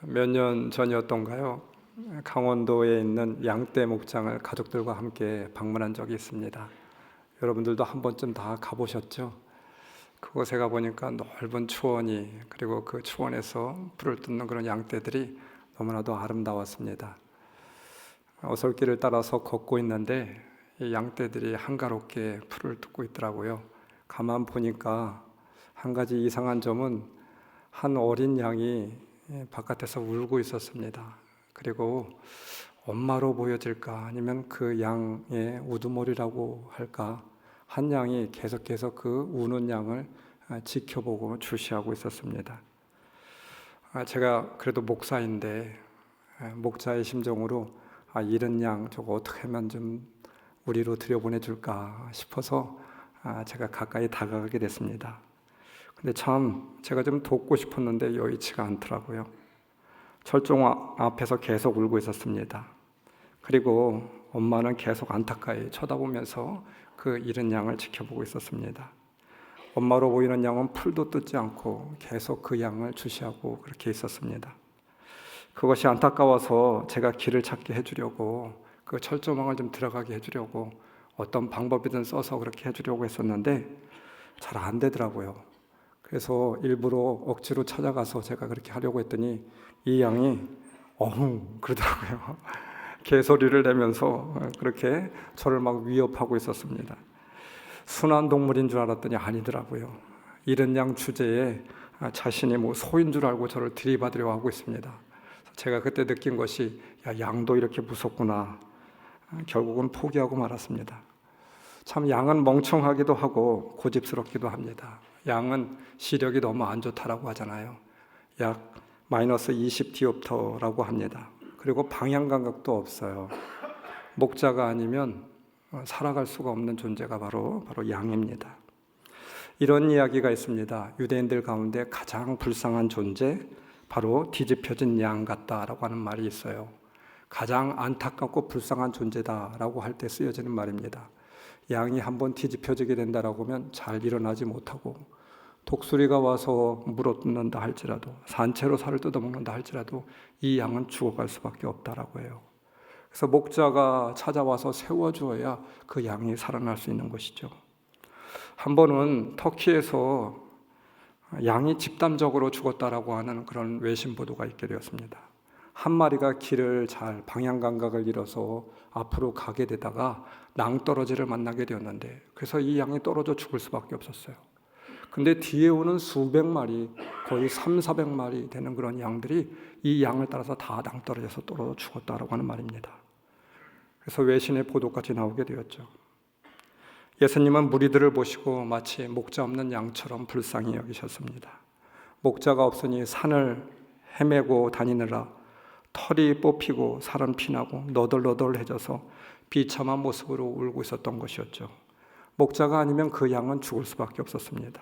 몇 년 전이었던가요? 강원도에 있는 양떼 목장을 가족들과 함께 방문한 적이 있습니다. 여러분들도 한 번쯤 다 가보셨죠? 그곳에 가보니까 넓은 초원이, 그리고 그 초원에서 풀을 뜯는 그런 양떼들이 너무나도 아름다웠습니다. 어설길을 따라서 걷고 있는데 이 양떼들이 한가롭게 풀을 뜯고 있더라고요. 가만 보니까 한 가지 이상한 점은 한 어린 양이 바깥에서 울고 있었습니다. 그리고 엄마로 보여질까 아니면 그 양의 우두머리라고 할까, 한 양이 계속해서 그 우는 양을 지켜보고 주시하고 있었습니다. 제가 그래도 목사인데 목자의 심정으로 이런 양 저거 어떻게 하면 좀 우리로 들여보내줄까 싶어서 제가 가까이 다가가게 됐습니다. 근데 참 제가 좀 돕고 싶었는데 여의치가 않더라고요. 철종 앞에서 계속 울고 있었습니다. 그리고 엄마는 계속 안타까이 쳐다보면서 그 잃은 양을 지켜보고 있었습니다. 엄마로 보이는 양은 풀도 뜯지 않고 계속 그 양을 주시하고 그렇게 있었습니다. 그것이 안타까워서 제가 길을 찾게 해주려고, 그 철조망을 좀 들어가게 해주려고 어떤 방법이든 써서 그렇게 해주려고 했었는데 잘 안 되더라고요. 그래서 일부러 억지로 찾아가서 제가 그렇게 하려고 했더니 이 양이 어흥 그러더라고요. 개소리를 내면서 그렇게 저를 막 위협하고 있었습니다. 순한 동물인 줄 알았더니 아니더라고요. 이른 양 주제에 자신이 뭐 소인 줄 알고 저를 들이받으려고 하고 있습니다. 제가 그때 느낀 것이 양도 이렇게 무섭구나. 결국은 포기하고 말았습니다. 참 양은 멍청하기도 하고 고집스럽기도 합니다. 양은 시력이 너무 안 좋다라고 하잖아요. 약 마이너스 20 디옵터라고 합니다. 그리고 방향 감각도 없어요. 목자가 아니면 살아갈 수가 없는 존재가 바로 양입니다. 이런 이야기가 있습니다. 유대인들 가운데 가장 불쌍한 존재, 바로 뒤집혀진 양 같다라고 하는 말이 있어요. 가장 안타깝고 불쌍한 존재다라고 할 때 쓰여지는 말입니다. 양이 한번 뒤집혀지게 된다라고 하면 잘 일어나지 못하고, 독수리가 와서 물어뜯는다 할지라도, 산채로 살을 뜯어먹는다 할지라도 이 양은 죽어갈 수밖에 없다라고 해요. 그래서 목자가 찾아와서 세워주어야 그 양이 살아날 수 있는 것이죠. 한 번은 터키에서 양이 집단적으로 죽었다라고 하는 그런 외신 보도가 있게 되었습니다. 한 마리가 길을 잘 방향 감각을 잃어서 앞으로 가게 되다가 낭떠러지를 만나게 되었는데, 그래서 이 양이 떨어져 죽을 수밖에 없었어요. 근데 뒤에 오는 수백 마리, 거의 300~400마리 되는 그런 양들이 이 양을 따라서 다 낭떠러져서 떨어져 죽었다라고 하는 말입니다. 그래서 외신의 보도까지 나오게 되었죠. 예수님은 무리들을 보시고 마치 목자 없는 양처럼 불쌍히 여기셨습니다. 목자가 없으니 산을 헤매고 다니느라 털이 뽑히고 살은 피나고 너덜너덜해져서 비참한 모습으로 울고 있었던 것이었죠. 목자가 아니면 그 양은 죽을 수밖에 없었습니다.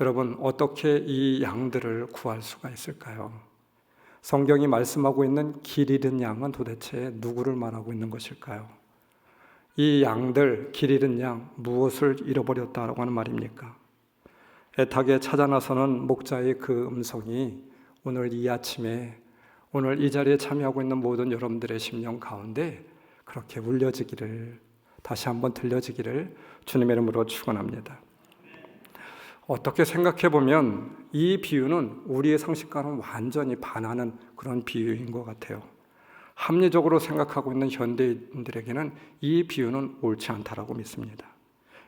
여러분, 어떻게 이 양들을 구할 수가 있을까요? 성경이 말씀하고 있는 길 잃은 양은 도대체 누구를 말하고 있는 것일까요? 이 양들, 길 잃은 양, 무엇을 잃어버렸다라고 하는 말입니까? 애타게 찾아 나서는 목자의 그 음성이 오늘 이 아침에, 오늘 이 자리에 참여하고 있는 모든 여러분들의 심령 가운데 그렇게 울려지기를, 다시 한번 들려지기를 주님의 이름으로 축원합니다. 어떻게 생각해 보면 이 비유는 우리의 상식과는 완전히 반하는 그런 비유인 것 같아요. 합리적으로 생각하고 있는 현대인들에게는 이 비유는 옳지 않다라고 믿습니다.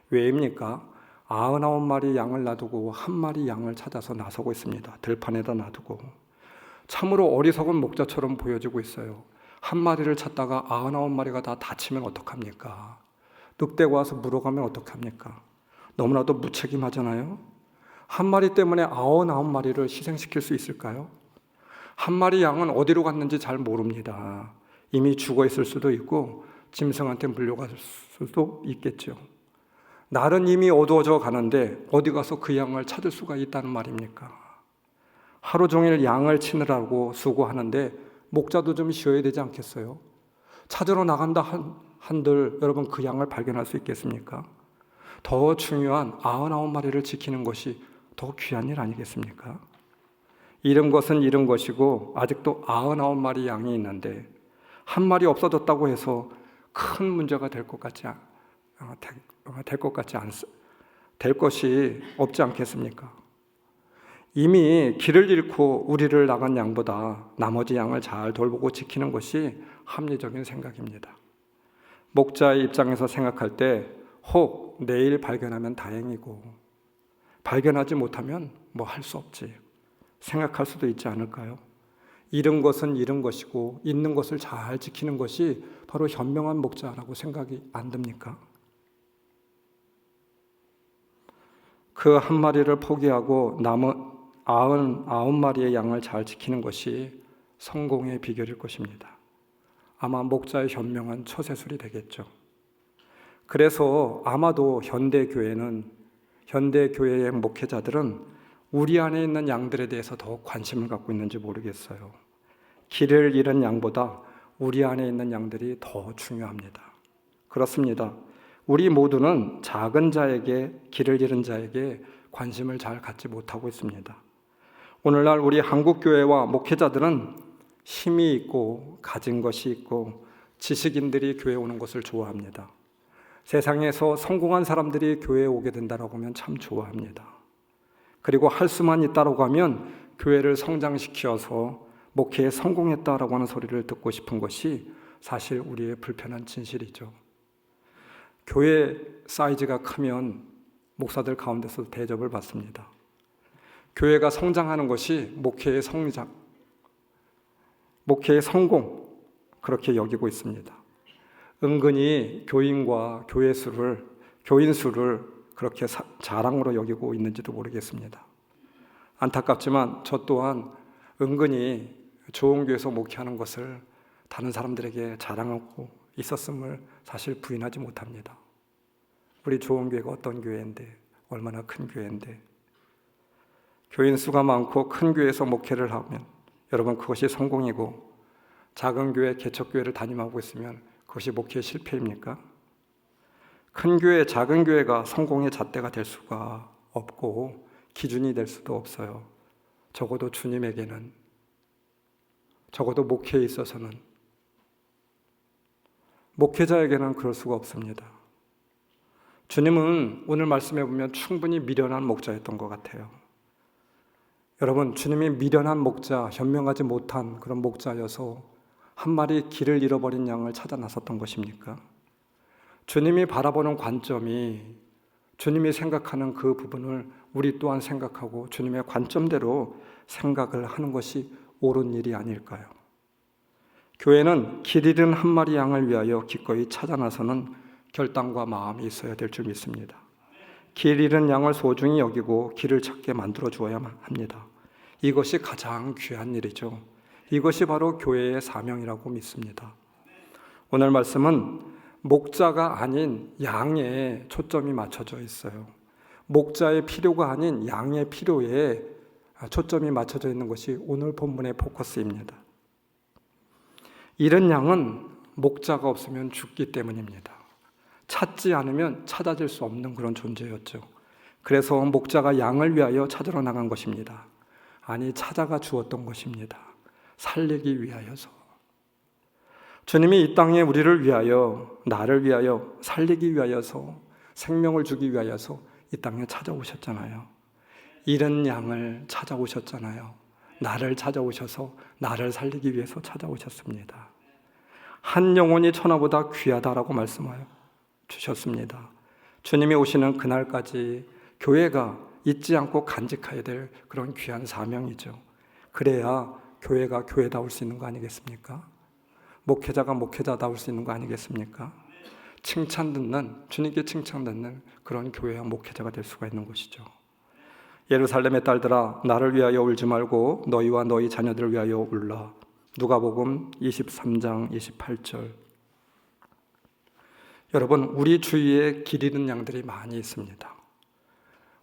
왜입니까? 99마리 양을 놔두고 한 마리 양을 찾아서 나서고 있습니다. 들판에다 놔두고. 참으로 어리석은 목자처럼 보여지고 있어요. 한 마리를 찾다가 99마리가 다 다치면 어떡합니까? 늑대가 와서 물어가면 어떡합니까? 너무나도 무책임하잖아요. 한 마리 때문에 99마리를 희생시킬 수 있을까요? 한 마리 양은 어디로 갔는지 잘 모릅니다. 이미 죽어 있을 수도 있고 짐승한테 물려갈 수도 있겠죠. 날은 이미 어두워져 가는데 어디 가서 그 양을 찾을 수가 있다는 말입니까? 하루 종일 양을 치느라고 수고하는데 목자도 좀 쉬어야 되지 않겠어요? 찾으러 나간다 한들 여러분 그 양을 발견할 수 있겠습니까? 더 중요한 99마리를 지키는 것이 더 귀한 일 아니겠습니까? 잃은 것은 잃은 것이고 아직도 99마리 양이 있는데 한 마리 없어졌다고 해서 큰 문제가 될 것이 없지 않겠습니까? 이미 길을 잃고 우리를 나간 양보다 나머지 양을 잘 돌보고 지키는 것이 합리적인 생각입니다. 목자의 입장에서 생각할 때 혹 내일 발견하면 다행이고 발견하지 못하면 뭐 할 수 없지 생각할 수도 있지 않을까요? 잃은 것은 잃은 것이고 있는 것을 잘 지키는 것이 바로 현명한 목자라고 생각이 안 듭니까? 그 한 마리를 포기하고 남은 99마리의 양을 잘 지키는 것이 성공의 비결일 것입니다. 아마 목자의 현명한 처세술이 되겠죠. 그래서 아마도 현대교회의 목회자들은 우리 안에 있는 양들에 대해서 더 관심을 갖고 있는지 모르겠어요. 길을 잃은 양보다 우리 안에 있는 양들이 더 중요합니다. 그렇습니다. 우리 모두는 작은 자에게, 길을 잃은 자에게 관심을 잘 갖지 못하고 있습니다. 오늘날 우리 한국교회와 목회자들은 힘이 있고 가진 것이 있고 지식인들이 교회에 오는 것을 좋아합니다. 세상에서 성공한 사람들이 교회에 오게 된다고 하면 참 좋아합니다. 그리고 할 수만 있다고 하면 교회를 성장시켜서 목회에 성공했다라고 하는 소리를 듣고 싶은 것이 사실 우리의 불편한 진실이죠. 교회 사이즈가 크면 목사들 가운데서 대접을 받습니다. 교회가 성장하는 것이 목회의 성장, 목회의 성공 그렇게 여기고 있습니다. 은근히 교인과 교인 수를 그렇게 자랑으로 여기고 있는지도 모르겠습니다. 안타깝지만 저 또한 은근히 좋은 교회에서 목회하는 것을 다른 사람들에게 자랑하고 있었음을 사실 부인하지 못합니다. 우리 좋은 교회가 어떤 교회인데, 얼마나 큰 교회인데, 교인 수가 많고 큰 교회에서 목회를 하면 여러분 그것이 성공이고, 작은 교회, 개척교회를 담임하고 있으면 그것이 목회의 실패입니까? 큰 교회, 작은 교회가 성공의 잣대가 될 수가 없고 기준이 될 수도 없어요. 적어도 주님에게는, 적어도 목회에 있어서는, 목회자에게는 그럴 수가 없습니다. 주님은 오늘 말씀해 보면 충분히 미련한 목자였던 것 같아요. 여러분, 주님이 미련한 목자, 현명하지 못한 그런 목자여서 한 마리 길을 잃어버린 양을 찾아 나섰던 것입니까? 주님이 바라보는 관점이, 주님이 생각하는 그 부분을 우리 또한 생각하고 주님의 관점대로 생각을 하는 것이 옳은 일이 아닐까요? 교회는 길 잃은 한 마리 양을 위하여 기꺼이 찾아 나서는 결단과 마음이 있어야 될 줄 믿습니다. 길 잃은 양을 소중히 여기고 길을 찾게 만들어 주어야만 합니다. 이것이 가장 귀한 일이죠. 이것이 바로 교회의 사명이라고 믿습니다. 오늘 말씀은 목자가 아닌 양에 초점이 맞춰져 있어요. 목자의 필요가 아닌 양의 필요에 초점이 맞춰져 있는 것이 오늘 본문의 포커스입니다. 잃은 양은 목자가 없으면 죽기 때문입니다. 찾지 않으면 찾아질 수 없는 그런 존재였죠. 그래서 목자가 양을 위하여 찾으러 나간 것입니다. 아니, 찾아가 주었던 것입니다. 살리기 위하여서. 주님이 이 땅에 우리를 위하여, 나를 위하여 살리기 위하여서, 생명을 주기 위하여서 이 땅에 찾아오셨잖아요. 잃은 양을 찾아오셨잖아요. 나를 찾아오셔서 나를 살리기 위해서 찾아오셨습니다. 한 영혼이 천하보다 귀하다라고 말씀하여 주셨습니다. 주님이 오시는 그날까지 교회가 잊지 않고 간직해야 될 그런 귀한 사명이죠. 그래야 교회가 교회다울 수 있는 거 아니겠습니까? 목회자가 목회자다울 수 있는 거 아니겠습니까? 칭찬 듣는, 주님께 칭찬 듣는 그런 교회와 목회자가 될 수가 있는 것이죠. 예루살렘의 딸들아, 나를 위하여 울지 말고 너희와 너희 자녀들을 위하여 울라. 누가복음 23장 28절. 여러분, 우리 주위에 길 잃은 양들이 많이 있습니다.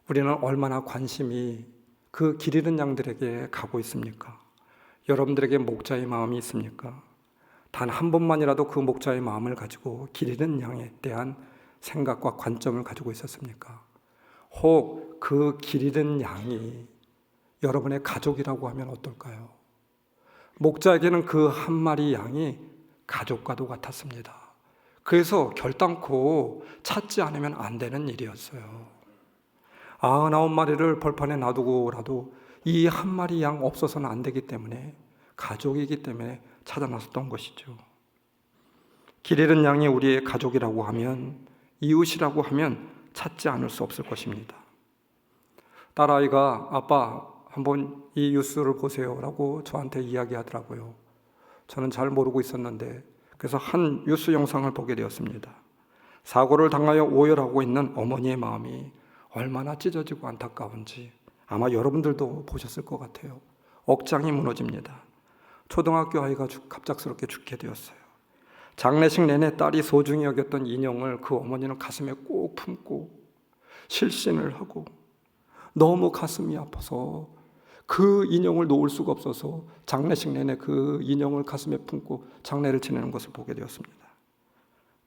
우리는 얼마나 관심이 그 길 잃은 양들에게 가고 있습니까? 여러분들에게 목자의 마음이 있습니까? 단 한 번만이라도 그 목자의 마음을 가지고 길 잃은 양에 대한 생각과 관점을 가지고 있었습니까? 혹 그 길 잃은 양이 여러분의 가족이라고 하면 어떨까요? 목자에게는 그 한 마리 양이 가족과도 같았습니다. 그래서 결단코 찾지 않으면 안 되는 일이었어요. 99마리를 벌판에 놔두고라도 이 한 마리 양 없어서는 안 되기 때문에, 가족이기 때문에 찾아 나섰던 것이죠. 길 잃은 양이 우리의 가족이라고 하면, 이웃이라고 하면 찾지 않을 수 없을 것입니다. 딸아이가 아빠 한번 이 뉴스를 보세요 라고 저한테 이야기하더라고요. 저는 잘 모르고 있었는데, 그래서 한 뉴스 영상을 보게 되었습니다. 사고를 당하여 오열하고 있는 어머니의 마음이 얼마나 찢어지고 안타까운지 아마 여러분들도 보셨을 것 같아요. 억장이 무너집니다. 초등학교 아이가 갑작스럽게 죽게 되었어요. 장례식 내내 딸이 소중히 여겼던 인형을 그 어머니는 가슴에 꼭 품고 실신을 하고, 너무 가슴이 아파서 그 인형을 놓을 수가 없어서 장례식 내내 그 인형을 가슴에 품고 장례를 지내는 것을 보게 되었습니다.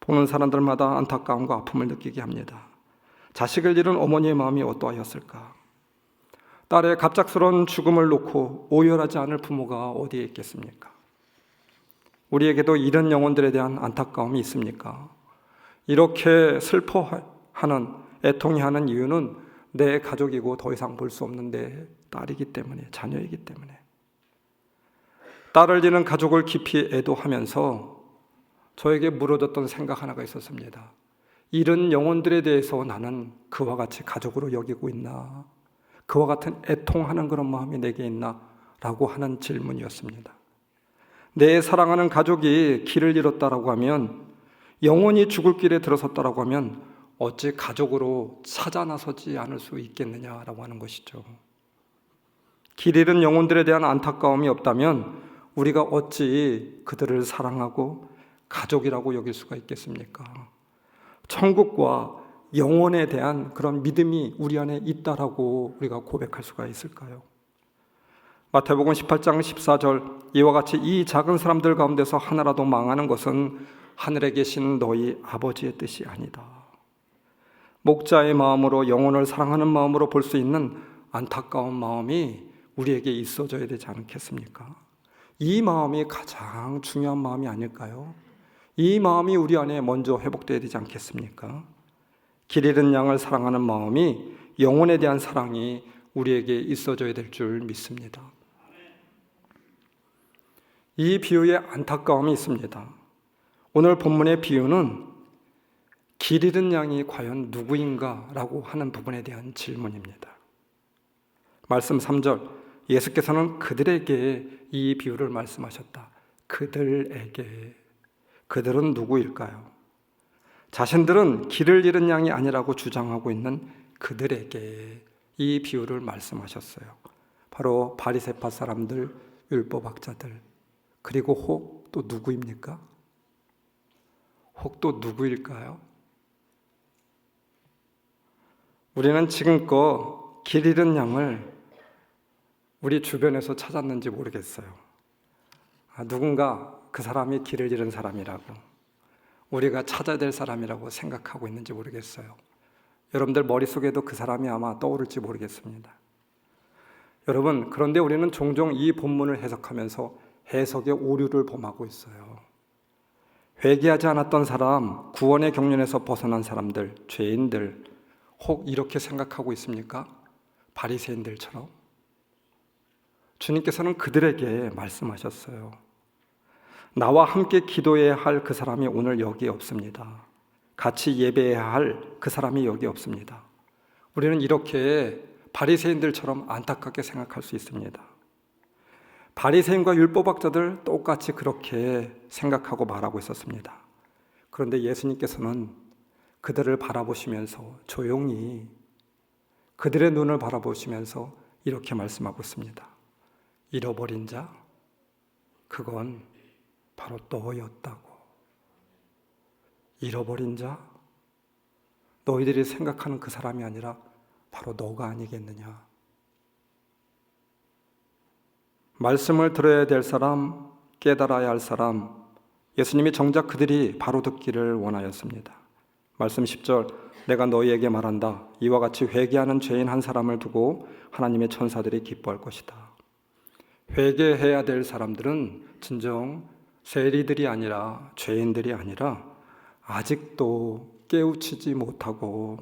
보는 사람들마다 안타까움과 아픔을 느끼게 합니다. 자식을 잃은 어머니의 마음이 어떠하였을까? 딸의 갑작스러운 죽음을 놓고 오열하지 않을 부모가 어디에 있겠습니까? 우리에게도 이런 영혼들에 대한 안타까움이 있습니까? 이렇게 슬퍼하는, 애통해하는 이유는 내 가족이고 더 이상 볼 수 없는 내 딸이기 때문에, 자녀이기 때문에. 딸을 잃은 가족을 깊이 애도하면서 저에게 물어졌던 생각 하나가 있었습니다. 이런 영혼들에 대해서 나는 그와 같이 가족으로 여기고 있나? 그와 같은 애통하는 그런 마음이 내게 있나? 라고 하는 질문이었습니다. 내 사랑하는 가족이 길을 잃었다라고 하면, 영원히 죽을 길에 들어섰다라고 하면 어찌 가족으로 찾아 나서지 않을 수 있겠느냐라고 하는 것이죠. 길 잃은 영혼들에 대한 안타까움이 없다면 우리가 어찌 그들을 사랑하고 가족이라고 여길 수가 있겠습니까? 천국과 영혼에 대한 그런 믿음이 우리 안에 있다라고 우리가 고백할 수가 있을까요? 마태복음 18장 14절, 이와 같이 이 작은 사람들 가운데서 하나라도 망하는 것은 하늘에 계신 너희 아버지의 뜻이 아니다. 목자의 마음으로, 영혼을 사랑하는 마음으로 볼 수 있는 안타까운 마음이 우리에게 있어져야 되지 않겠습니까? 이 마음이 가장 중요한 마음이 아닐까요? 이 마음이 우리 안에 먼저 회복되어야 되지 않겠습니까? 길 잃은 양을 사랑하는 마음이, 영혼에 대한 사랑이 우리에게 있어져야 될 줄 믿습니다. 이 비유에 안타까움이 있습니다. 오늘 본문의 비유는 길 잃은 양이 과연 누구인가? 라고 하는 부분에 대한 질문입니다. 말씀 3절, 예수께서는 그들에게 이 비유를 말씀하셨다. 그들에게. 그들은 누구일까요? 자신들은 길을 잃은 양이 아니라고 주장하고 있는 그들에게 이 비유를 말씀하셨어요. 바로 바리새파 사람들, 율법학자들, 그리고 혹 또 누구입니까? 혹 또 누구일까요? 우리는 지금껏 길 잃은 양을 우리 주변에서 찾았는지 모르겠어요. 누군가 그 사람이 길을 잃은 사람이라고, 우리가 찾아야 될 사람이라고 생각하고 있는지 모르겠어요. 여러분들 머릿속에도 그 사람이 아마 떠오를지 모르겠습니다. 여러분, 그런데 우리는 종종 이 본문을 해석하면서 해석의 오류를 범하고 있어요. 회개하지 않았던 사람, 구원의 경륜에서 벗어난 사람들, 죄인들, 혹 이렇게 생각하고 있습니까? 바리새인들처럼. 주님께서는 그들에게 말씀하셨어요. 나와 함께 기도해야 할 그 사람이 오늘 여기 없습니다. 같이 예배해야 할 그 사람이 여기 없습니다. 우리는 이렇게 바리새인들처럼 안타깝게 생각할 수 있습니다. 바리새인과 율법학자들 똑같이 그렇게 생각하고 말하고 있었습니다. 그런데 예수님께서는 그들을 바라보시면서 조용히 그들의 눈을 바라보시면서 이렇게 말씀하고 있습니다. 잃어버린 자, 그건 바로 너였다고. 잃어버린 자, 너희들이 생각하는 그 사람이 아니라 바로 너가 아니겠느냐. 말씀을 들어야 될 사람, 깨달아야 할 사람, 예수님이 정작 그들이 바로 듣기를 원하였습니다. 말씀 10절, 내가 너희에게 말한다. 이와 같이 회개하는 죄인 한 사람을 두고 하나님의 천사들이 기뻐할 것이다. 회개해야 될 사람들은 진정 세리들이 아니라, 죄인들이 아니라 아직도 깨우치지 못하고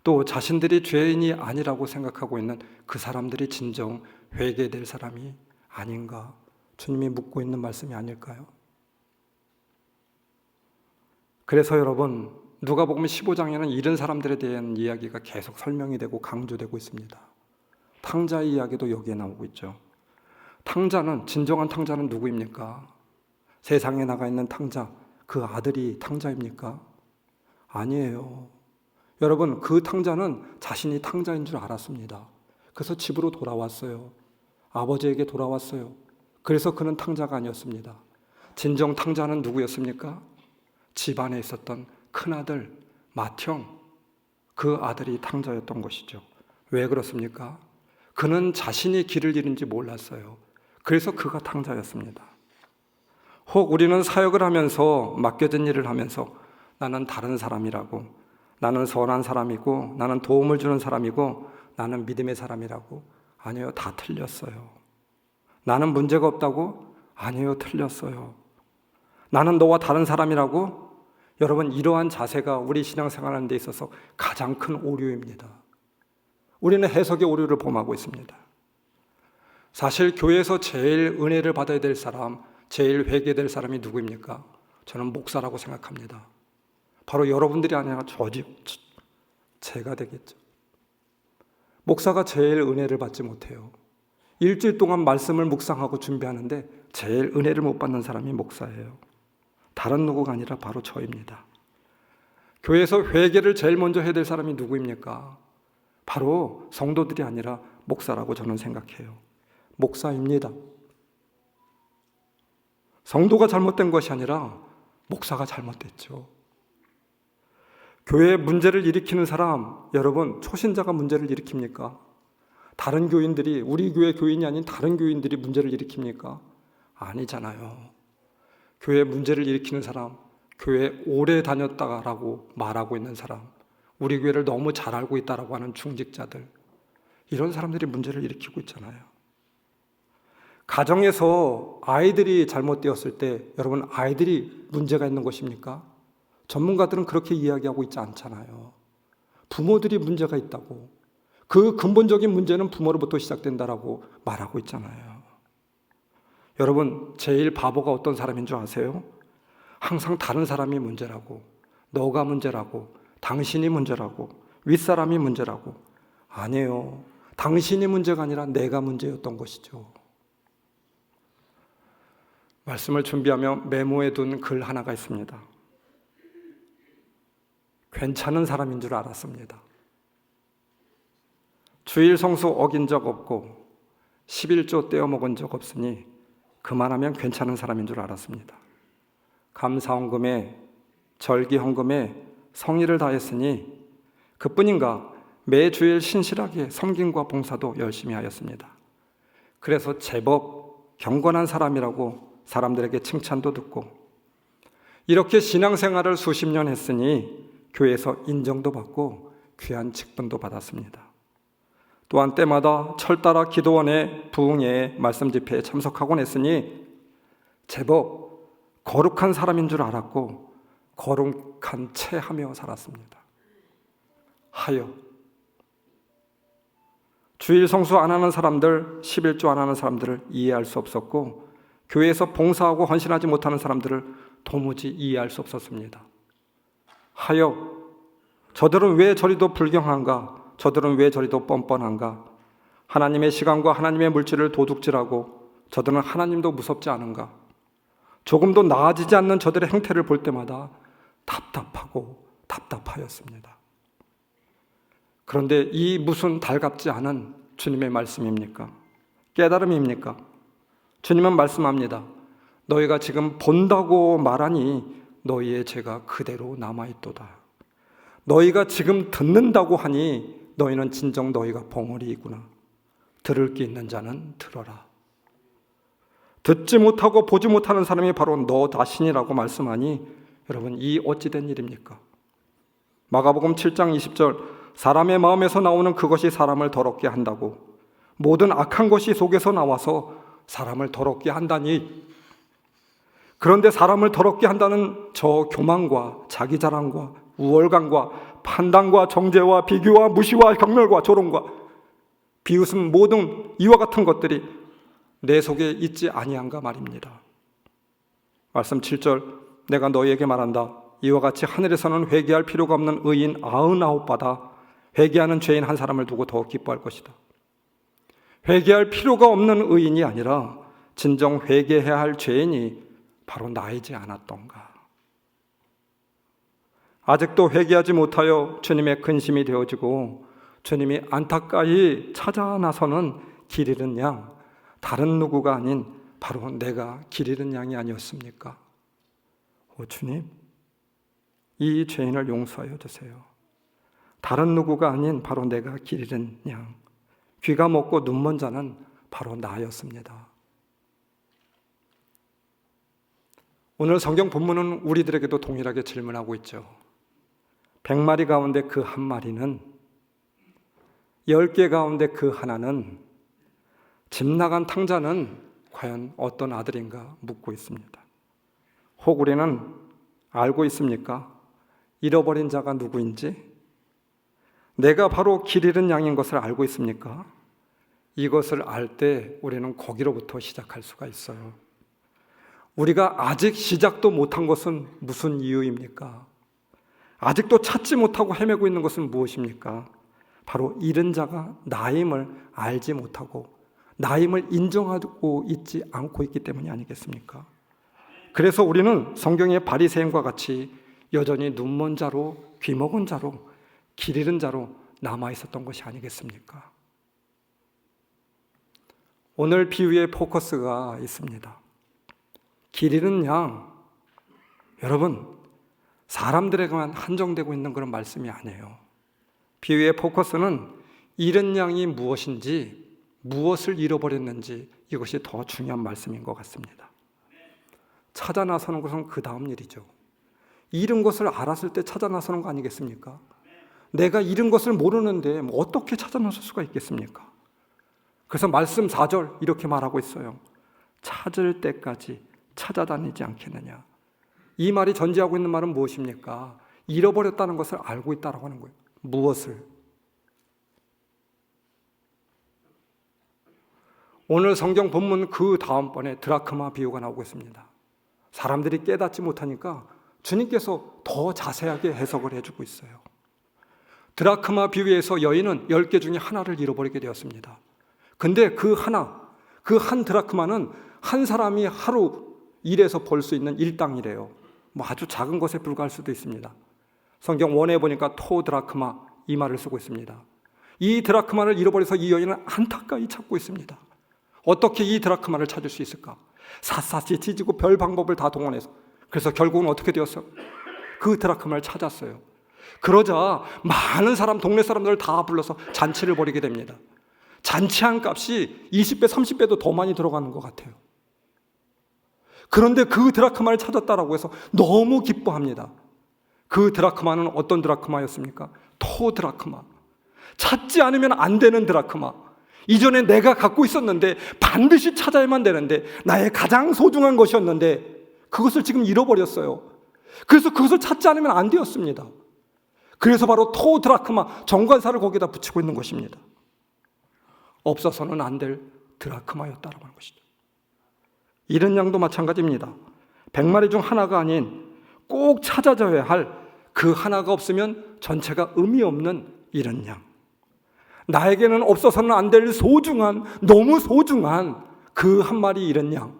또 자신들이 죄인이 아니라고 생각하고 있는 그 사람들이 진정 회개될 사람이 아닌가, 주님이 묻고 있는 말씀이 아닐까요? 그래서 여러분, 누가복음 15장에는 이런 사람들에 대한 이야기가 계속 설명이 되고 강조되고 있습니다. 탕자의 이야기도 여기에 나오고 있죠. 탕자는, 진정한 탕자는 누구입니까? 세상에 나가 있는 탕자, 그 아들이 탕자입니까? 아니에요. 여러분, 그 탕자는 자신이 탕자인 줄 알았습니다. 그래서 집으로 돌아왔어요. 아버지에게 돌아왔어요. 그래서 그는 탕자가 아니었습니다. 진정 탕자는 누구였습니까? 집안에 있었던 큰아들 맏형, 그 아들이 탕자였던 것이죠. 왜 그렇습니까? 그는 자신이 길을 잃은지 몰랐어요. 그래서 그가 탕자였습니다. 혹 우리는 사역을 하면서, 맡겨진 일을 하면서 나는 다른 사람이라고, 나는 선한 사람이고, 나는 도움을 주는 사람이고, 나는 믿음의 사람이라고. 아니요, 다 틀렸어요. 나는 문제가 없다고? 아니요, 틀렸어요. 나는 너와 다른 사람이라고? 여러분, 이러한 자세가 우리 신앙생활하는 데 있어서 가장 큰 오류입니다. 우리는 해석의 오류를 범하고 있습니다. 사실 교회에서 제일 은혜를 받아야 될 사람, 제일 회개될 사람이 누구입니까? 저는 목사라고 생각합니다. 바로 여러분들이 아니라 제가 되겠죠. 목사가 제일 은혜를 받지 못해요. 일주일 동안 말씀을 묵상하고 준비하는데 제일 은혜를 못 받는 사람이 목사예요. 다른 누구가 아니라 바로 저입니다. 교회에서 회개를 제일 먼저 해야 될 사람이 누구입니까? 바로 성도들이 아니라 목사라고 저는 생각해요. 목사입니다. 성도가 잘못된 것이 아니라 목사가 잘못됐죠. 교회에 문제를 일으키는 사람, 여러분, 초신자가 문제를 일으킵니까? 다른 교인들이, 우리 교회 교인이 아닌 다른 교인들이 문제를 일으킵니까? 아니잖아요. 교회에 문제를 일으키는 사람, 교회에 오래 다녔다라고 말하고 있는 사람, 우리 교회를 너무 잘 알고 있다라고 하는 중직자들, 이런 사람들이 문제를 일으키고 있잖아요. 가정에서 아이들이 잘못되었을 때 여러분, 아이들이 문제가 있는 것입니까? 전문가들은 그렇게 이야기하고 있지 않잖아요. 부모들이 문제가 있다고, 그 근본적인 문제는 부모로부터 시작된다라고 말하고 있잖아요. 여러분, 제일 바보가 어떤 사람인 줄 아세요? 항상 다른 사람이 문제라고, 너가 문제라고, 당신이 문제라고, 윗사람이 문제라고. 아니에요. 당신이 문제가 아니라 내가 문제였던 것이죠. 말씀을 준비하며 메모해 둔 글 하나가 있습니다. 괜찮은 사람인 줄 알았습니다. 주일 성수 어긴 적 없고 11조 떼어먹은 적 없으니 그만하면 괜찮은 사람인 줄 알았습니다. 감사헌금에 절기헌금에 성의를 다했으니 그뿐인가 매 주일 신실하게 섬김과 봉사도 열심히 하였습니다. 그래서 제법 경건한 사람이라고 사람들에게 칭찬도 듣고, 이렇게 신앙생활을 수십 년 했으니 교회에서 인정도 받고 귀한 직분도 받았습니다. 또한 때마다 철따라 기도원의 부흥회에 말씀 집회에 참석하곤 했으니 제법 거룩한 사람인 줄 알았고 거룩한 채 하며 살았습니다. 하여 주일 성수 안 하는 사람들, 11조 안 하는 사람들을 이해할 수 없었고, 교회에서 봉사하고 헌신하지 못하는 사람들을 도무지 이해할 수 없었습니다. 하여 저들은 왜 저리도 불경한가? 저들은 왜 저리도 뻔뻔한가? 하나님의 시간과 하나님의 물질을 도둑질하고 저들은 하나님도 무섭지 않은가? 조금도 나아지지 않는 저들의 행태를 볼 때마다 답답하고 답답하였습니다. 그런데 이 무슨 달갑지 않은 주님의 말씀입니까? 깨달음입니까? 주님은 말씀합니다. 너희가 지금 본다고 말하니 너희의 죄가 그대로 남아있도다. 너희가 지금 듣는다고 하니 너희는 진정 너희가 벙어리이구나. 들을 게 있는 자는 들어라. 듣지 못하고 보지 못하는 사람이 바로 너 자신이라고 말씀하니 여러분, 이 어찌된 일입니까? 마가복음 7장 20절, 사람의 마음에서 나오는 그것이 사람을 더럽게 한다고, 모든 악한 것이 속에서 나와서 사람을 더럽게 한다니. 그런데 사람을 더럽게 한다는 저 교만과 자기 자랑과 우월감과 판단과 정죄와 비교와 무시와 경멸과 조롱과 비웃음, 모든 이와 같은 것들이 내 속에 있지 아니한가 말입니다. 말씀 7절, 내가 너희에게 말한다. 이와 같이 하늘에서는 회개할 필요가 없는 의인 99바다 회개하는 죄인 한 사람을 두고 더 기뻐할 것이다. 회개할 필요가 없는 의인이 아니라 진정 회개해야 할 죄인이 바로 나이지 않았던가. 아직도 회개하지 못하여 주님의 근심이 되어지고 주님이 안타까이 찾아 나서는 길 잃은 양, 다른 누구가 아닌 바로 내가 길 잃은 양이 아니었습니까? 오 주님, 이 죄인을 용서하여 주세요. 다른 누구가 아닌 바로 내가 길 잃은 양, 귀가 먹고 눈 먼 자는 바로 나였습니다. 오늘 성경 본문은 우리들에게도 동일하게 질문하고 있죠. 100마리 가운데 그 한 마리는, 10개 가운데 그 하나는, 집 나간 탕자는 과연 어떤 아들인가 묻고 있습니다. 혹 우리는 알고 있습니까? 잃어버린 자가 누구인지? 내가 바로 길 잃은 양인 것을 알고 있습니까? 이것을 알 때 우리는 거기로부터 시작할 수가 있어요. 우리가 아직 시작도 못한 것은 무슨 이유입니까? 아직도 찾지 못하고 헤매고 있는 것은 무엇입니까? 바로 잃은 자가 나임을 알지 못하고 나임을 인정하고 있지 않고 있기 때문이 아니겠습니까? 그래서 우리는 성경의 바리새인과 같이 여전히 눈먼 자로, 귀먹은 자로, 길 잃은 자로 남아 있었던 것이 아니겠습니까? 오늘 비유의 포커스가 있습니다. 길 잃은 양, 여러분, 사람들에게만 한정되고 있는 그런 말씀이 아니에요. 비유의 포커스는 잃은 양이 무엇인지, 무엇을 잃어버렸는지, 이것이 더 중요한 말씀인 것 같습니다. 찾아 나서는 것은 그 다음 일이죠. 잃은 것을 알았을 때 찾아 나서는 거 아니겠습니까? 내가 잃은 것을 모르는데 어떻게 찾아 나설 수가 있겠습니까? 그래서 말씀 4절 이렇게 말하고 있어요. 찾을 때까지 찾아다니지 않겠느냐. 이 말이 전제하고 있는 말은 무엇입니까? 잃어버렸다는 것을 알고 있다라고 하는 거예요. 무엇을? 오늘 성경 본문 그 다음번에 드라크마 비유가 나오고 있습니다. 사람들이 깨닫지 못하니까 주님께서 더 자세하게 해석을 해주고 있어요. 드라크마 비유에서 여인은 10개 중에 하나를 잃어버리게 되었습니다. 근데 그 한 드라크마는 한 사람이 하루 일해서 벌 수 있는 일당이래요. 뭐 아주 작은 것에 불과할 수도 있습니다. 성경 원에 보니까 토 드라크마 이 말을 쓰고 있습니다. 이 드라크마를 잃어버려서 이 여인은 안타까이 찾고 있습니다. 어떻게 이 드라크마를 찾을 수 있을까? 샅샅이 뒤지고 별 방법을 다 동원해서, 그래서 결국은 어떻게 되었어요? 그 드라크마를 찾았어요. 그러자 많은 사람, 동네 사람들을 다 불러서 잔치를 벌이게 됩니다. 잔치한 값이 20배, 30배도 더 많이 들어가는 것 같아요. 그런데 그 드라크마를 찾았다라고 해서 너무 기뻐합니다. 그 드라크마는 어떤 드라크마였습니까? 토 드라크마. 찾지 않으면 안 되는 드라크마. 이전에 내가 갖고 있었는데 반드시 찾아야만 되는데 나의 가장 소중한 것이었는데 그것을 지금 잃어버렸어요. 그래서 그것을 찾지 않으면 안 되었습니다. 그래서 바로 토 드라크마, 정관사를 거기다 붙이고 있는 것입니다. 없어서는 안 될 드라크마였다라고 하는 것이죠. 잃은 양도 마찬가지입니다. 100마리 중 하나가 아닌 꼭 찾아져야 할 그 하나가 없으면 전체가 의미 없는 잃은 양. 나에게는 없어서는 안 될 소중한, 너무 소중한 그 한 마리 잃은 양.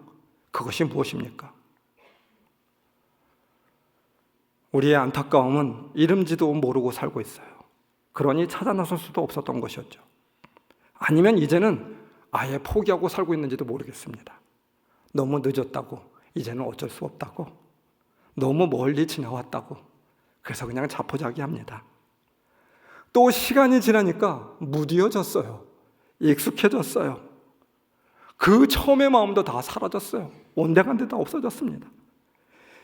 그것이 무엇입니까? 우리의 안타까움은 이름지도 모르고 살고 있어요. 그러니 찾아 나설 수도 없었던 것이었죠. 아니면 이제는 아예 포기하고 살고 있는지도 모르겠습니다. 너무 늦었다고, 이제는 어쩔 수 없다고, 너무 멀리 지나왔다고, 그래서 그냥 자포자기합니다. 또 시간이 지나니까 무뎌졌어요. 익숙해졌어요. 그 처음의 마음도 다 사라졌어요. 온데간데 다 없어졌습니다.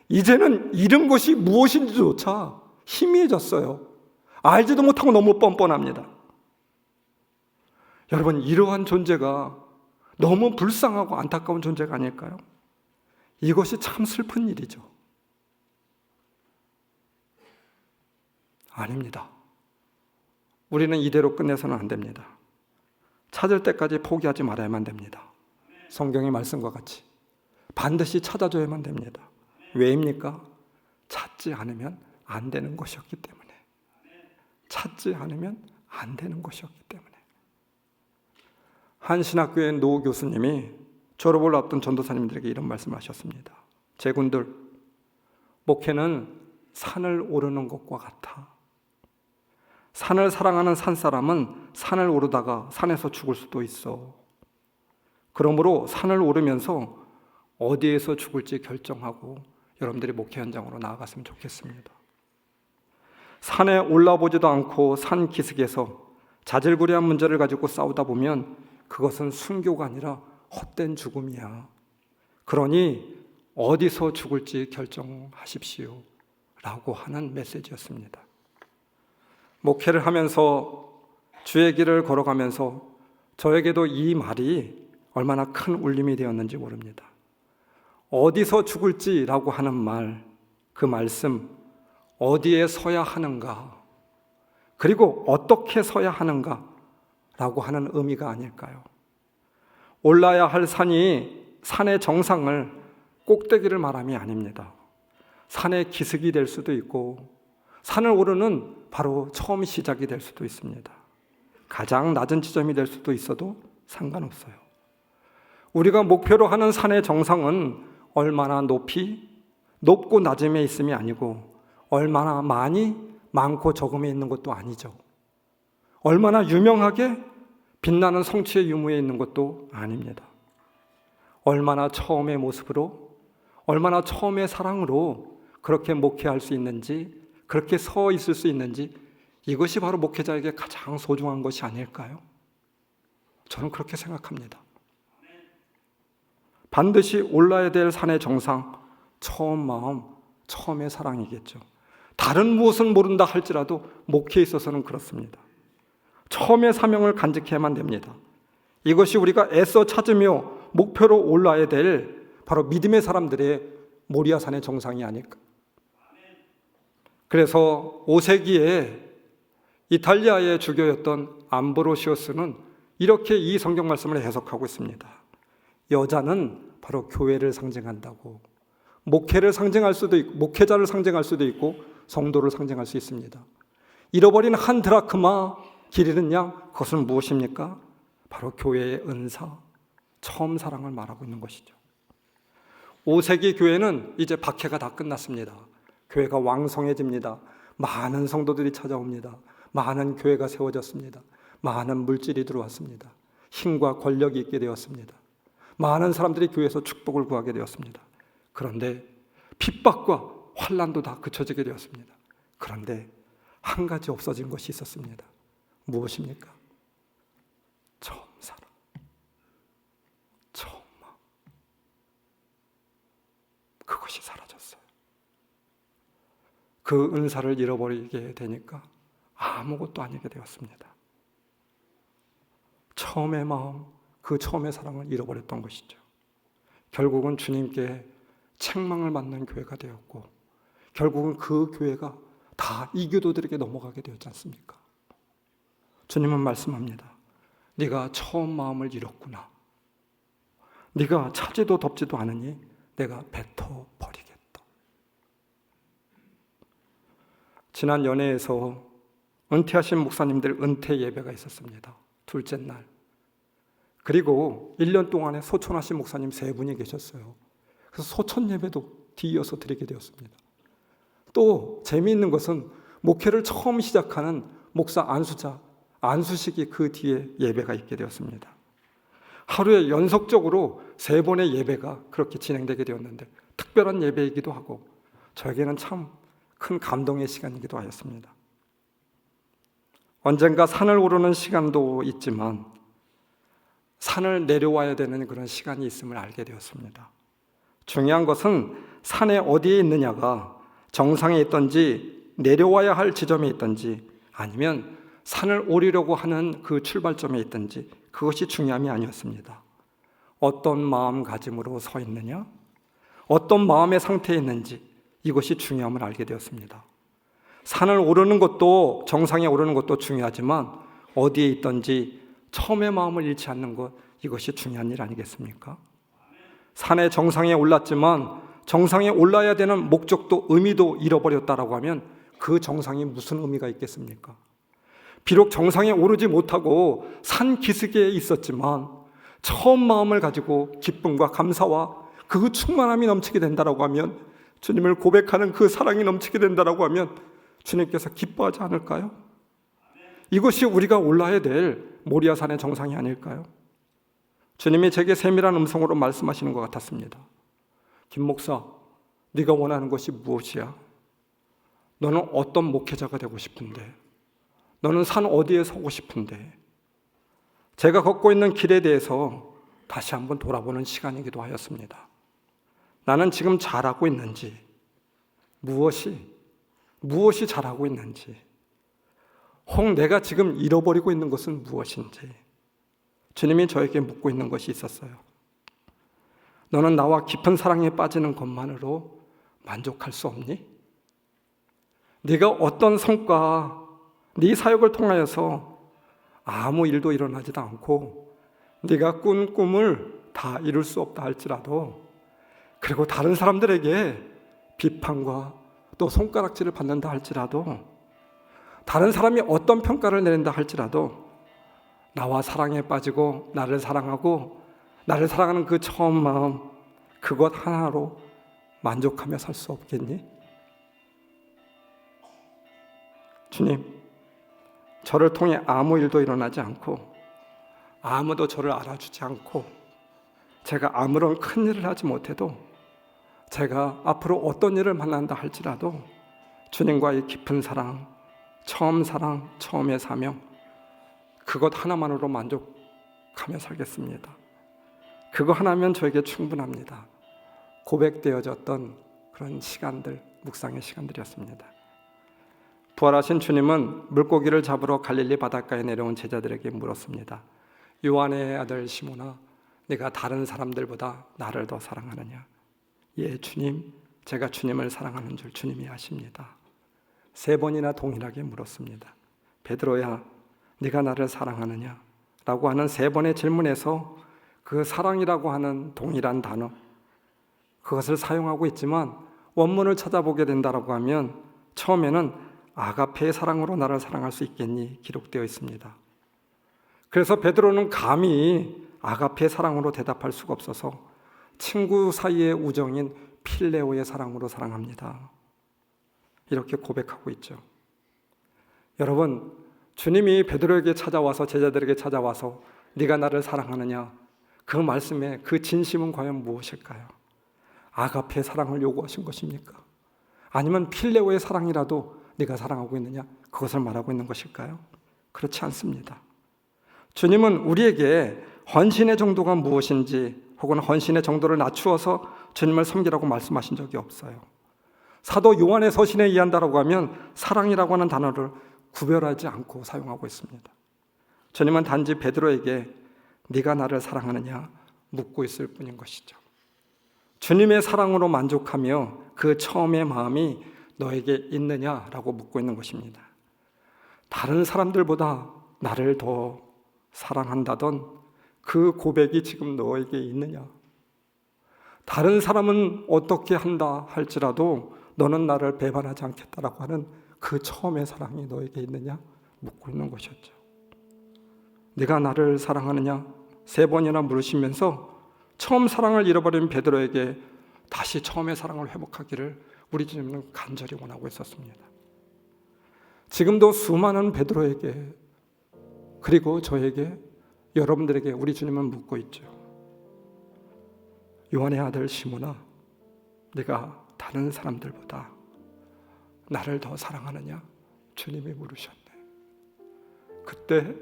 이제는 잃은 것이 무엇인지조차 희미해졌어요. 알지도 못하고 너무 뻔뻔합니다. 여러분, 이러한 존재가 너무 불쌍하고 안타까운 존재가 아닐까요? 이것이 참 슬픈 일이죠. 아닙니다. 우리는 이대로 끝내서는 안 됩니다. 찾을 때까지 포기하지 말아야만 됩니다. 성경의 말씀과 같이 반드시 찾아줘야만 됩니다. 왜입니까? 찾지 않으면 안 되는 것이었기 때문에. 찾지 않으면 안 되는 것이었기 때문에. 한 신학교의 노 교수님이 졸업을 앞둔 전도사님들에게 이런 말씀을 하셨습니다. 제군들, 목회는 산을 오르는 것과 같아. 산을 사랑하는 산사람은 산을 오르다가 산에서 죽을 수도 있어. 그러므로 산을 오르면서 어디에서 죽을지 결정하고 여러분들이 목회 현장으로 나아갔으면 좋겠습니다. 산에 올라보지도 않고 산 기슭에서 자질구레한 문제를 가지고 싸우다 보면 그것은 순교가 아니라 헛된 죽음이야. 그러니 어디서 죽을지 결정하십시오 라고 하는 메시지였습니다. 목회를 하면서 주의 길을 걸어가면서 저에게도 이 말이 얼마나 큰 울림이 되었는지 모릅니다. 어디서 죽을지라고 하는 말, 그 말씀, 어디에 서야 하는가, 그리고 어떻게 서야 하는가 라고 하는 의미가 아닐까요? 올라야 할 산이 산의 정상을 꼭대기를 말함이 아닙니다. 산의 기슭이 될 수도 있고 산을 오르는 바로 처음 시작이 될 수도 있습니다. 가장 낮은 지점이 될 수도 있어도 상관없어요. 우리가 목표로 하는 산의 정상은 얼마나 높고 낮음에 있음이 아니고 얼마나 많고 적음에 있는 것도 아니죠. 얼마나 유명하게 빛나는 성취의 유무에 있는 것도 아닙니다. 얼마나 처음의 모습으로, 얼마나 처음의 사랑으로 그렇게 목회할 수 있는지, 그렇게 서 있을 수 있는지, 이것이 바로 목회자에게 가장 소중한 것이 아닐까요? 저는 그렇게 생각합니다. 반드시 올라야 될 산의 정상, 처음 마음, 처음의 사랑이겠죠. 다른 무엇은 모른다 할지라도 목회에 있어서는 그렇습니다. 처음의 사명을 간직해야만 됩니다. 이것이 우리가 애써 찾으며 목표로 올라야 될 바로 믿음의 사람들의 모리아산의 정상이 아닐까. 그래서 5세기에 이탈리아의 주교였던 암브로시오스는 이렇게 이 성경 말씀을 해석하고 있습니다. 여자는 바로 교회를 상징한다고. 목회를 상징할 수도 있고, 목회자를 상징할 수도 있고, 성도를 상징할 수 있습니다. 잃어버린 한 드라크마 길 잃은 양, 그것은 무엇입니까? 바로 교회의 은사, 처음 사랑을 말하고 있는 것이죠. 5세기 교회는 이제 박해가 다 끝났습니다. 교회가 왕성해집니다. 많은 성도들이 찾아옵니다. 많은 교회가 세워졌습니다. 많은 물질이 들어왔습니다. 힘과 권력이 있게 되었습니다. 많은 사람들이 교회에서 축복을 구하게 되었습니다. 그런데 핍박과 환난도 다 그쳐지게 되었습니다. 그런데 한 가지 없어진 것이 있었습니다. 무엇입니까? 처음 사랑, 처음 마음. 그것이 사라졌어요. 그 은사를 잃어버리게 되니까 아무것도 아니게 되었습니다. 처음의 마음, 그 처음의 사랑을 잃어버렸던 것이죠. 결국은 주님께 책망을 받는 교회가 되었고, 결국은 그 교회가 다 이교도들에게 넘어가게 되었지 않습니까? 주님은 말씀합니다. 네가 처음 마음을 잃었구나. 네가 차지도 덥지도 않으니 내가 뱉어 버리겠다. 지난 연회에서 은퇴하신 목사님들 은퇴 예배가 있었습니다. 둘째 날. 그리고 1년 동안에 소천하신 목사님 3분이 계셨어요. 그래서 소천 예배도 뒤이어서 드리게 되었습니다. 또 재미있는 것은 목회를 처음 시작하는 목사 안수식이 그 뒤에 예배가 있게 되었습니다. 하루에 연속적으로 3번의 예배가 그렇게 진행되게 되었는데 특별한 예배이기도 하고 저에게는 참 큰 감동의 시간이기도 하였습니다. 언젠가 산을 오르는 시간도 있지만 산을 내려와야 되는 그런 시간이 있음을 알게 되었습니다. 중요한 것은 산에 어디에 있느냐가 정상에 있든지 내려와야 할 지점에 있든지 아니면 산을 오르려고 하는 그 출발점에 있든지 그것이 중요함이 아니었습니다. 어떤 마음가짐으로 서 있느냐, 어떤 마음의 상태에 있는지 이것이 중요함을 알게 되었습니다. 산을 오르는 것도, 정상에 오르는 것도 중요하지만 어디에 있든지 처음의 마음을 잃지 않는 것, 이것이 중요한 일 아니겠습니까? 산의 정상에 올랐지만 정상에 올라야 되는 목적도 의미도 잃어버렸다라고 하면 그 정상이 무슨 의미가 있겠습니까? 비록 정상에 오르지 못하고 산 기슭에 있었지만 처음 마음을 가지고 기쁨과 감사와 그 충만함이 넘치게 된다라고 하면, 주님을 고백하는 그 사랑이 넘치게 된다라고 하면 주님께서 기뻐하지 않을까요? 이것이 우리가 올라야 될 모리아산의 정상이 아닐까요? 주님이 제게 세밀한 음성으로 말씀하시는 것 같았습니다. 김 목사, 네가 원하는 것이 무엇이야? 너는 어떤 목회자가 되고 싶은데? 너는 산 어디에 서고 싶은데? 제가 걷고 있는 길에 대해서 다시 한번 돌아보는 시간이기도 하였습니다. 나는 지금 잘하고 있는지, 무엇이 잘하고 있는지, 혹 내가 지금 잃어버리고 있는 것은 무엇인지 주님이 저에게 묻고 있는 것이 있었어요. 너는 나와 깊은 사랑에 빠지는 것만으로 만족할 수 없니? 네가 어떤 성과, 네 사역을 통하여서 아무 일도 일어나지도 않고 네가 꾼 꿈을 다 이룰 수 없다 할지라도, 그리고 다른 사람들에게 비판과 또 손가락질을 받는다 할지라도, 다른 사람이 어떤 평가를 내린다 할지라도 나와 사랑에 빠지고 나를 사랑하고 나를 사랑하는 그 처음 마음, 그것 하나로 만족하며 살 수 없겠니? 주님, 저를 통해 아무 일도 일어나지 않고 아무도 저를 알아주지 않고 제가 아무런 큰 일을 하지 못해도, 제가 앞으로 어떤 일을 만난다 할지라도 주님과의 깊은 사랑, 처음의 사명, 그것 하나만으로 만족하며 살겠습니다. 그거 하나면 저에게 충분합니다. 고백되어졌던 그런 시간들, 묵상의 시간들이었습니다. 부활하신 주님은 물고기를 잡으러 갈릴리 바닷가에 내려온 제자들에게 물었습니다. 요한의 아들 시몬아, 네가 다른 사람들보다 나를 더 사랑하느냐? 예, 주님, 제가 주님을 사랑하는 줄 주님이 아십니다. 3번이나 동일하게 물었습니다. 베드로야, 네가 나를 사랑하느냐? 라고 하는 3번의 질문에서 그 사랑이라고 하는 동일한 단어, 그것을 사용하고 있지만 원문을 찾아보게 된다고 하면 처음에는 아가페의 사랑으로 나를 사랑할 수 있겠니? 기록되어 있습니다. 그래서 베드로는 감히 아가페의 사랑으로 대답할 수가 없어서 친구 사이의 우정인 필레오의 사랑으로 사랑합니다. 이렇게 고백하고 있죠. 여러분, 주님이 베드로에게 찾아와서, 제자들에게 찾아와서 네가 나를 사랑하느냐, 그 말씀에 그 진심은 과연 무엇일까요? 아가페의 사랑을 요구하신 것입니까? 아니면 필레오의 사랑이라도 네가 사랑하고 있느냐, 그것을 말하고 있는 것일까요? 그렇지 않습니다. 주님은 우리에게 헌신의 정도가 무엇인지, 혹은 헌신의 정도를 낮추어서 주님을 섬기라고 말씀하신 적이 없어요. 사도 요한의 서신에 의한다라고 하면 사랑이라고 하는 단어를 구별하지 않고 사용하고 있습니다. 주님은 단지 베드로에게 네가 나를 사랑하느냐 묻고 있을 뿐인 것이죠. 주님의 사랑으로 만족하며 그 처음의 마음이 너에게 있느냐라고 묻고 있는 것입니다. 다른 사람들보다 나를 더 사랑한다던 그 고백이 지금 너에게 있느냐? 다른 사람은 어떻게 한다 할지라도 너는 나를 배반하지 않겠다라고 하는 그 처음의 사랑이 너에게 있느냐? 묻고 있는 것이었죠. 네가 나를 사랑하느냐? 3번이나 물으시면서 처음 사랑을 잃어버린 베드로에게 다시 처음의 사랑을 회복하기를 우리 주님은 간절히 원하고 있었습니다. 지금도 수많은 베드로에게, 그리고 저에게, 여러분들에게 우리 주님은 묻고 있죠. 요한의 아들 시몬아, 네가 다른 사람들보다 나를 더 사랑하느냐? 주님이 물으셨네. 그때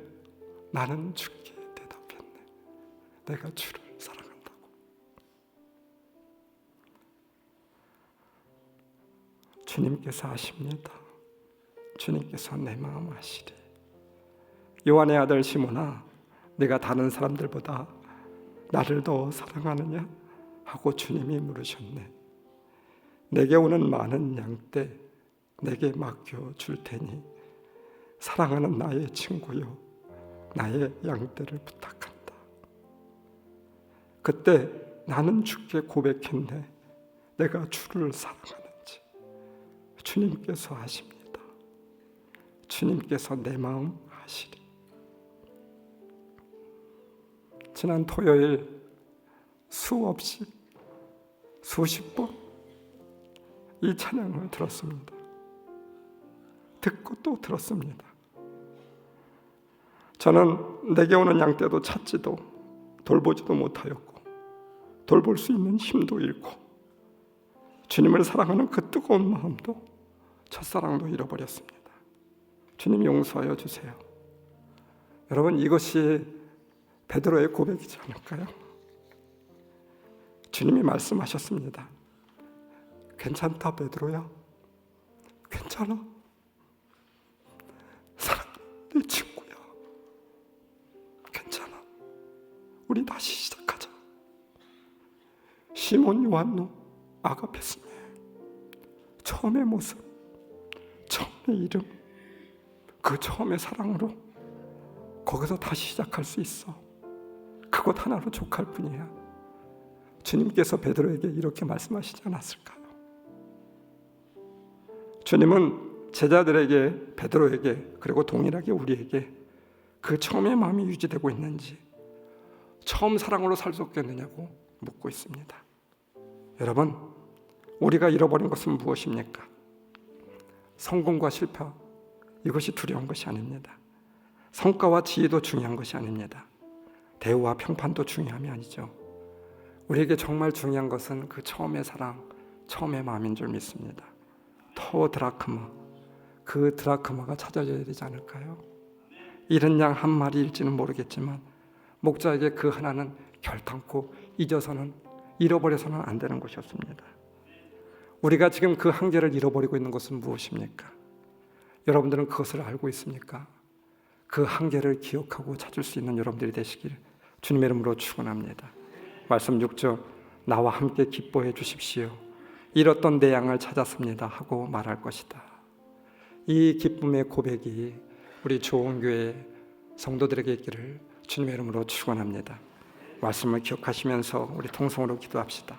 나는 주께 대답했네. 내가 주를 사랑한다고. 주님께서 아십니다. 주님께서 내 마음 아시리. 요한의 아들 시몬아, 네가 다른 사람들보다 나를 더 사랑하느냐? 하고 주님이 물으셨네. 내게 오는 많은 양떼 내게 맡겨 줄 테니 사랑하는 나의 친구여, 나의 양떼를 부탁한다. 그때 나는 주께 고백했네. 내가 주를 사랑하는지. 주님께서 아십니다. 주님께서 내 마음 아시리. 지난 토요일 수없이 수십 번 이 찬양을 들었습니다. 듣고 또 들었습니다. 저는 내게 오는 양떼도 찾지도 돌보지도 못하였고 돌볼 수 있는 힘도 잃고 주님을 사랑하는 그 뜨거운 마음도 첫사랑도 잃어버렸습니다. 주님 용서하여 주세요. 여러분, 이것이 베드로의 고백이지 않을까요? 주님이 말씀하셨습니다. 괜찮다 베드로야, 괜찮아, 사랑 내 친구야, 괜찮아, 우리 다시 시작하자. 시몬 요한노 아가페스네, 처음의 모습, 처음의 이름, 그 처음의 사랑으로 거기서 다시 시작할 수 있어. 그것 하나로 족할 뿐이야. 주님께서 베드로에게 이렇게 말씀하시지 않았을까요? 주님은 제자들에게, 베드로에게, 그리고 동일하게 우리에게 그 처음의 마음이 유지되고 있는지, 처음 사랑으로 살 수 없겠느냐고 묻고 있습니다. 여러분, 우리가 잃어버린 것은 무엇입니까? 성공과 실패, 이것이 두려운 것이 아닙니다. 성과와 지혜도 중요한 것이 아닙니다. 대우와 평판도 중요함이 아니죠. 우리에게 정말 중요한 것은 그 처음의 사랑, 처음의 마음인 줄 믿습니다. 더 드라크마, 그 드라크마가 찾아져야 되지 않을까요? 잃은 양 한 마리일지는 모르겠지만 목자에게 그 하나는 결탄코 잊어서는, 잃어버려서는 안 되는 것이었습니다. 우리가 지금 그 한계를 잃어버리고 있는 것은 무엇입니까? 여러분들은 그것을 알고 있습니까? 그 한계를 기억하고 찾을 수 있는 여러분들이 되시길 주님의 이름으로 축원합니다. 말씀 6절, 나와 함께 기뻐해 주십시오. 잃었던 내 양을 찾았습니다 하고 말할 것이다. 이 기쁨의 고백이 우리 조원교회 성도들에게 있기를 주님의 이름으로 축원합니다. 말씀을 기억하시면서 우리 통성으로 기도합시다.